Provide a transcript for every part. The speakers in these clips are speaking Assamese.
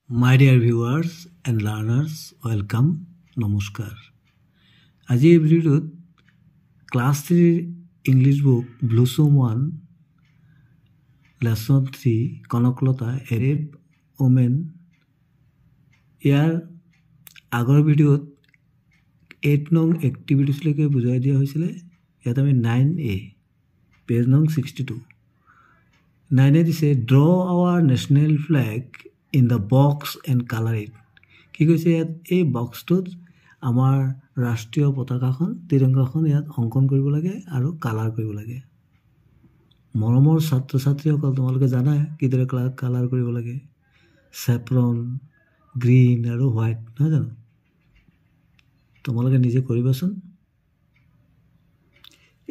My dear viewers and learners, welcome, Namaskar. আজিৰ ভিডিঅ'ত class 3 English book Blossom 1 lesson 3 Kanaklata এৰেব ওমেন ইয়াৰ আগৰ ভিডিঅ'ত 8 নং এক্টিভিটিজ লৈকে বুজাই দিয়া হৈছিল ইয়াত আমি 9A পেজ নং 62 9A দিছে draw our national flag in the box and color it কি কৈছে ইয়াত এই বক্সটোত আমাৰ ৰাষ্ট্ৰীয় পতাকাখন তিৰংগাখন ইয়াত অংকন কৰিব লাগে আৰু কালাৰ কৰিব লাগে মৰমৰ ছাত্ৰ ছাত্ৰীসকল তোমালোকে জানা কিদৰে কালাৰ কৰিব লাগে স্যাফ্ৰন গ্ৰীন আৰু হোৱাইট নহয় জানো তোমালোকে নিজে কৰিবাচোন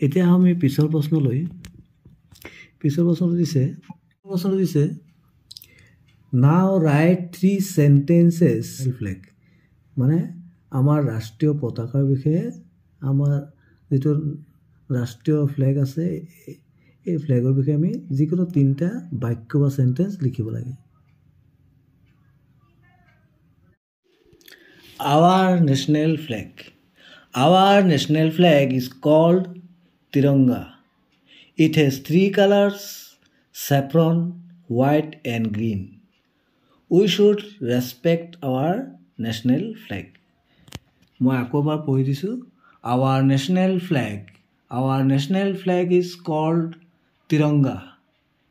এতিয়া আমি পিছৰ প্ৰশ্নলৈ প্ৰশ্নটো দিছে Now write 3 sentences flag মানে আমাৰ ৰাষ্ট্ৰীয় পতাকাৰ বিষয়ে আমাৰ যেটো ৰাষ্ট্ৰীয় ফ্ল্যাগ আছে এই ফ্ল্যাগৰ বিষয়ে আমি যিকোনো তিনটা বাক্য বা সেন্টেন্স লিখিব লাগে Our national flag is called Tiranga. It has 3 colors, saffron, white and green. We should respect our national flag. মই আকোবাৰ পঢ়ি দিছো our national flag is called Tiranga.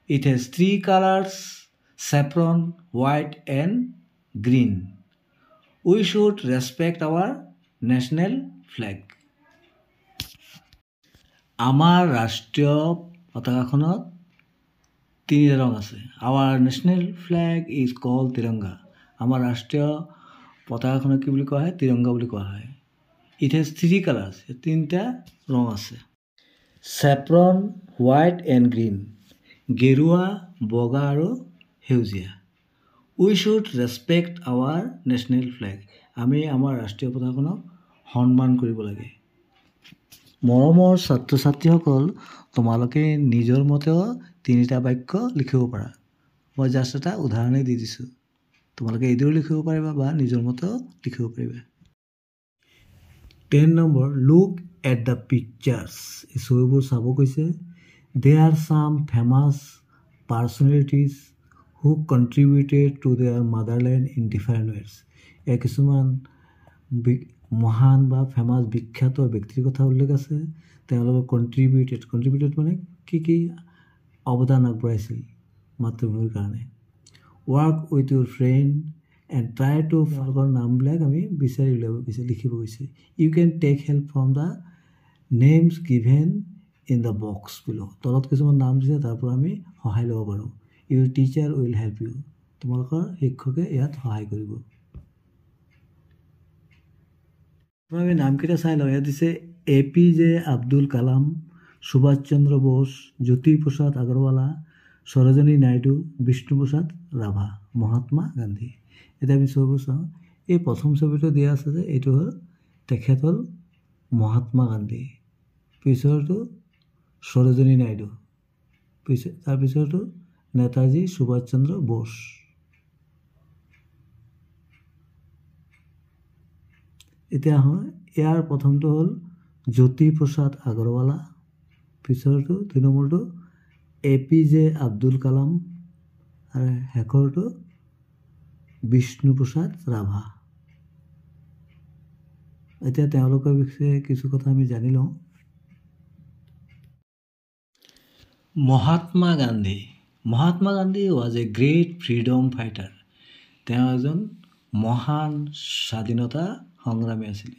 It has 3 colors, saffron, white and green. We should respect our national flag. আমাৰ ৰাষ্ট্ৰীয় পতাকাখনত 3 ৰং আছে our national flag is called Tiranga আমাৰ ৰাষ্ট্ৰীয় পতাকাখনক কি বুলি কোৱা হয় তিৰংগা বুলি কোৱা হয় it has 3 colors তিনটা ৰং আছে saffron white and green গেৰুৱা বগা আৰু সেউজীয়া we should respect our national flag আমি আমাৰ ৰাষ্ট্ৰীয় পতাকাখনক সন্মান কৰিব লাগে মৰমৰ ছাত্ৰ ছাত্ৰীসকল তোমালোকে নিজৰ মতেও তিনিটা বাক্য লিখিব পাৰা মই জাস্ট এটা উদাহৰণ দি দিছো তোমালোকে এইদৰে লিখিব পাৰিবা বা নিজৰ মতেও লিখিব পাৰিবা 10 number look at the pictures এই ছবিবোৰ চাব কৈছে there are some famous personalities who contributed to their motherland in different ways এই কিছুমান মহান বা ফেমাস বিখ্যাত ব্যক্তিৰ কথা উল্লেখ আছে তেওঁলোকে কন্ট্ৰিবিউটেড মানে কি অবদান আগবঢ়াইছিল মাতৃভূমিৰ কাৰণে work with your friend and try to ফলৰ নামবিলাক আমি বিচাৰি লিখিব গৈছে you can take help from the names given in the box below তলত কিছুমান নাম দিছে তাৰ পৰা আমি সহায় ল'ব পাৰো your teacher will help you তোমালোকৰ শিক্ষকে ইয়াত সহায় কৰিব আমি নামকেইটা চাই লওঁ ইয়াত দিছে APJ আব্দুল কালাম সুভাষ চন্দ্ৰ বোস জ্যোতি প্ৰসাদ আগৰৱালা সৰোজিনী নাইডু বিষ্ণু প্ৰসাদ ৰাভা মহাত্মা গান্ধী এটা আমি ছবি চাওঁ এই প্ৰথম ছবিটো দিয়া আছে যে এইটো হ'ল তেখেত হ'ল মহাত্মা গান্ধী পিছৰটো সৰোজিনী নাইডু তাৰ পিছৰটো নেতাজী সুভাষ চন্দ্ৰ বোস এতিয়া হয় ইয়াৰ প্ৰথমটো হ'ল জ্যোতি প্ৰসাদ আগৰৱালা পিছৰটো 2 নম্বৰটো APJ আব্দুল কালাম আৰু শেষৰটো বিষ্ণু প্ৰসাদ ৰাভা এতিয়া তেওঁলোকৰ বিষয়ে কিছু কথা আমি জানি লওঁ Mahatma Gandhi was a great freedom fighter তেওঁ এজন মহান স্বাধীনতা সংগ্ৰামী আছিল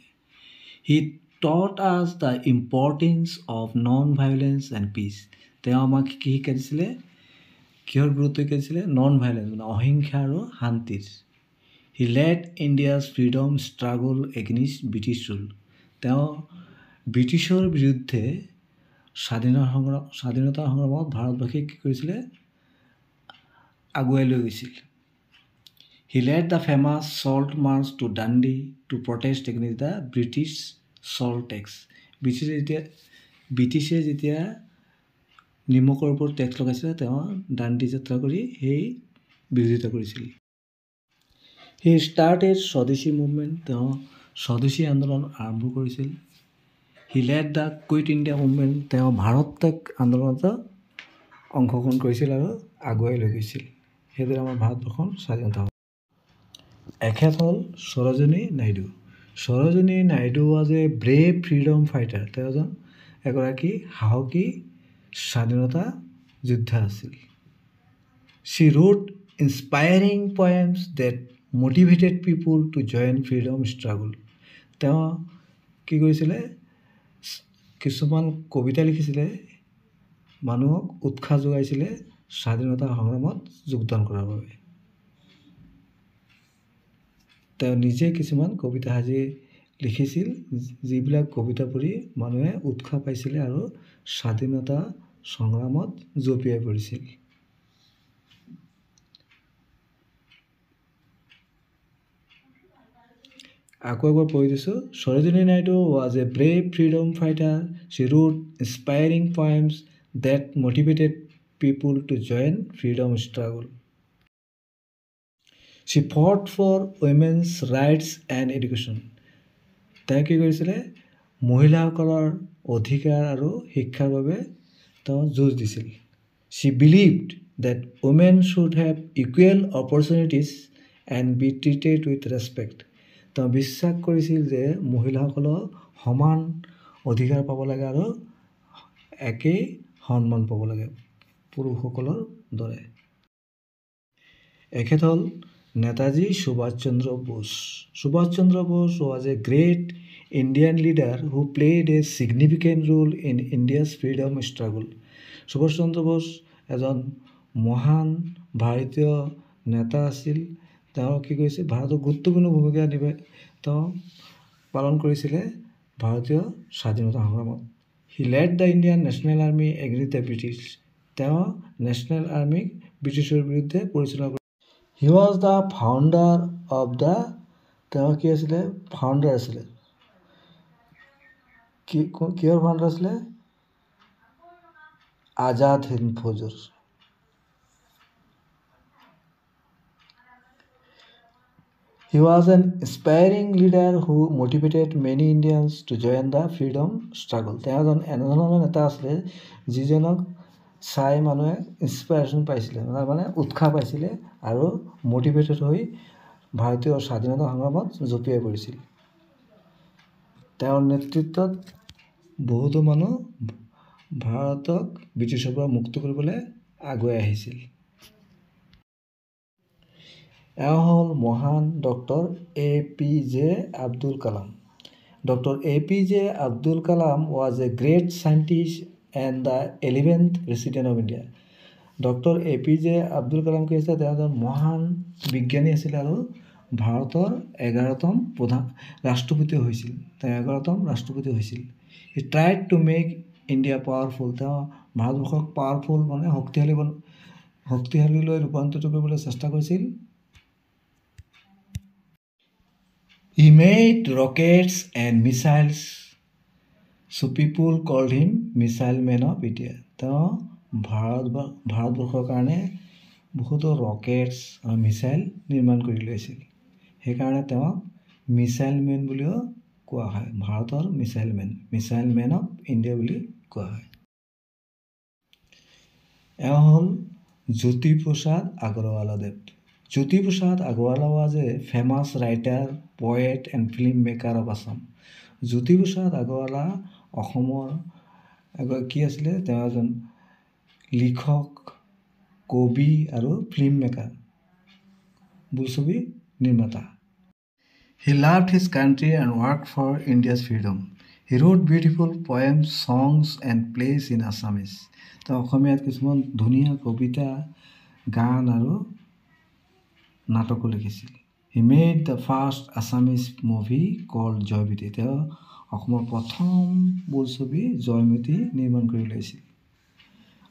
he taught us the importance of non-violence and peace তেওঁ আমাক কি শিকাইছিলে কিহৰ গুৰুত্ব শিকাইছিলে non-violence মানে অহিংসা আৰু শান্তিৰ he led India's freedom struggle against British rule তেওঁ ব্ৰিটিছৰ বিৰুদ্ধে স্বাধীনতা সংগ্ৰামত ভাৰতবাসীক কি কৰিছিলে আগুৱাই লৈ গৈছিল he led the famous salt march to Dundee to protest against the British salt tax ব্ৰিটিছে যেতিয়া নিমকৰ ওপৰত টেক্স লগাইছিল তেওঁ ডাণ্ডি যাত্ৰা কৰি সেই বিৰোধিতা কৰিছিল হি ষ্টাৰ্টেড স্বদেশী মুভমেণ্ট, তেওঁ স্বদেশী আন্দোলন আৰম্ভ কৰিছিল। He led the Quit India movement, তেওঁ ভাৰত ত্যাগ আন্দোলনত অংশগ্ৰহণ কৰিছিল আৰু আগুৱাই লৈ গৈছিল। সেইদৰে আমাৰ ভাৰতবৰ্ষৰ স্বাধীনতা হ'ল। এখেত হ'ল Sarojini Naidu. Sarojini Naidu was a brave freedom fighter, তেওঁ এগৰাকী সাহসী স্বাধীনতা যোদ্ধা আছিল। She wrote inspiring poems that motivated people to join freedom struggle, তেওঁ কি কৰিছিলে, কিছুমান কবিতা লিখিছিলে, মানুহক উৎসাহ যোগাইছিলে স্বাধীনতা সংগ্ৰামত যোগদান কৰাৰ বাবে। তেওঁ নিজে কিছুমান কবিতা সাজি লিখিছিল, যিবিলাক কবিতা পঢ়ি মানুহে উৎসাহ পাইছিলে আৰু স্বাধীনতা সংগ্ৰামত জঁপিয়াই পৰিছিল। আকৌ এবাৰ পঢ়ি দিছোঁ। Sarojini Naidu was a brave freedom fighter, she wrote inspiring poems that motivated people to join freedom struggle. She fought for women's rights and education, তেওঁ কি কৰিছিলে, মহিলাসকলৰ অধিকাৰ আৰু শিক্ষাৰ বাবে তেওঁ যুঁজ দিছিল। She believed that women should have equal opportunities and be treated with respect, তেওঁ বিশ্বাস কৰিছিল যে মহিলাসকলৰ সমান অধিকাৰ পাব লাগে আৰু একেই সন্মান পাব লাগে পুৰুষসকলৰ দৰে। এখেত হ'ল Netaji Subhash Chandra Bose. Subhash Chandra Bose was a great Indian leader who played a significant role in India's freedom struggle. Subhash Chandra Bose এজন মহান ভাৰতীয় নেতা আছিল। তেওঁ কি কৰিছিল, ভাৰতৰ গুৰুত্বপূৰ্ণ ভূমিকা তেওঁ পালন কৰিছিলে ভাৰতীয় স্বাধীনতা সংগ্ৰামত। He led the Indian National Army against the British, তেওঁ নেশ্যনেল আৰ্মিক ব্ৰিটিছৰ বিৰুদ্ধে পৰিচালনা কৰিছিল। He was the founder of the, তেওঁ কি আছিলে, ফাউণ্ডাৰ আছিলে, কিহৰ ফাউণ্ডাৰ আছিলে, Azad Hind ফৌজৰ। He was an inspiring leader who motivated many Indians to join the freedom struggle. তেওঁ এজন এনেধৰণৰ নেতা আছিলে যিজনক চাই মানুহে ইনস্পাইৰেশ্যন পাইছিলে, মানে উৎসাহ পাইছিলে আৰু মটিভেটেড হৈ ভাৰতীয় স্বাধীনতা সংগ্ৰামত জঁপিয়াই পৰিছিল। তেওঁৰ নেতৃত্বত বহুতো মানুহ ভাৰতক ব্ৰিটিছৰ পৰা মুক্ত কৰিবলৈ আগুৱাই আহিছিল। এওঁ হ'ল মহান doctor A P J Abdul Kalam. Doctor A P J Abdul Kalam was a great scientist and the 11th president of India. Doctor A P J Abdul Kalam কি আছিল, তেওঁ এজন মহান বিজ্ঞানী আছিল আৰু ভাৰতৰ 11তম ৰাষ্ট্ৰপতি হৈছিল। তেওঁ 11তম ৰাষ্ট্ৰপতি হৈছিল। He tried to make India powerful, তেওঁ ভাৰতবৰ্ষক পাৱাৰফুল মানে শক্তিশালীলৈ ৰূপান্তৰিত কৰিবলৈ চেষ্টা কৰিছিল। He made rockets and missiles, so people called him Missile Man of India. তেওঁ ভাৰতবৰ্ষৰ কাৰণে বহুতো ৰকেটছ আৰু মিছাইল নিৰ্মাণ কৰি লৈছিল, সেইকাৰণে তেওঁক মিছাইল মেন বুলিও কোৱা হয়। ভাৰতৰ মিছাইল মেন অফ ইণ্ডিয়া বুলি কোৱা হয়। এওঁ হ'ল জ্যোতিপ্ৰসাদ আগৰৱালাদেৱ। Jyotiprasad Agarwala was a famous writer, poet and film maker of Assam. Jyotiprasad Agarwala অসমৰ কি আছিলে, তেওঁ এজন লিখক, কবি আৰু ফিল্ম মেকাৰ, বোলছবি নিৰ্মাতা। He loved his country and worked for India's freedom. He wrote beautiful poems, songs and plays in Assamese. তেওঁ অসমীয়াত কিছুমান ধুনীয়া কবিতা, গান আৰু নাটকো লিখিছিল। He made the first Assamese movie called Joymoti. তেওঁ অসমৰ প্ৰথম বোলছবি জয়মতী নিৰ্মাণ কৰি লৈছিল।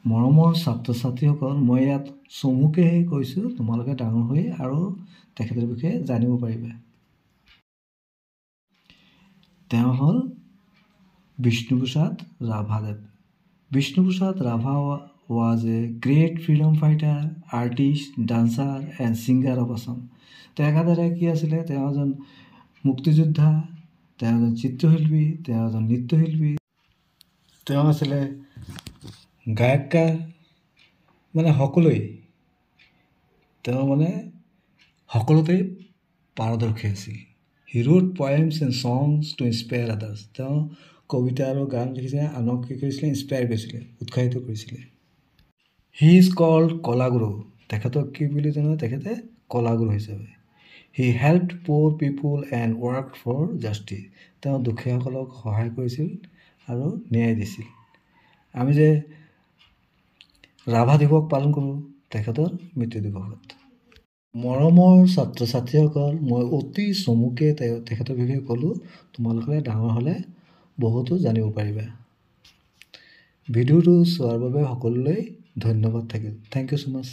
মৰমৰ ছাত্ৰ ছাত্ৰীসকল, মই ইয়াত চমুকৈহে কৈছোঁ, তোমালোকে ডাঙৰ হৈ আৰু তেখেতৰ বিষয়ে জানিব পাৰিবা। তেওঁ হ'ল বিষ্ণুপ্ৰসাদ ৰাভাদেৱ। Bishnuprasad Rabha was a great freedom fighter, artist, dancer, and singer of Assam. তেওঁ একাধাৰে কি আছিলে? তেওঁ এজন মুক্তিযোদ্ধা, তেওঁ এজন চিত্ৰশিল্পী, তেওঁ এজন নৃত্যশিল্পী, তেওঁ আছিলে গায়ককাৰ, মানে সকলোৱেই তেওঁ মানে সকলোতেই পাৰদৰ্শী আছিল। He wrote poems and songs to inspire others. তেওঁ কবিতা আৰু গান লিখিছে, আনক কি কৰিছিলে? ইনস্পায়াৰ কৰিছিলে, উৎসাহিত কৰিছিলে। হি ইজ কল্ড কলাগুৰু। তেখেতক কি বুলি জানে? তেখেতে কলাগুৰু হিচাপে। হি হেল্পড পুৱাৰ পিপুল এণ্ড ৱৰ্ক ফৰ জাষ্টিছ। তেওঁ দুখীয়াসকলক সহায় কৰিছিল আৰু ন্যায় দিছিল। আমি যে ৰাভা দিৱস পালন কৰোঁ তেখেতৰ মৃত্যু দিৱসত। মৰমৰ ছাত্ৰ ছাত্ৰীসকল, মই অতি চমুকে তেখেতৰ বিষয়ে ক'লোঁ। তোমালোকে ডাঙৰ হ'লে বহুতো জানিব পাৰিবা। ভিডিঅ'টো চোৱাৰ বাবে সকলোলৈ ধন্যবাদ থাকিল। Thank you so' much.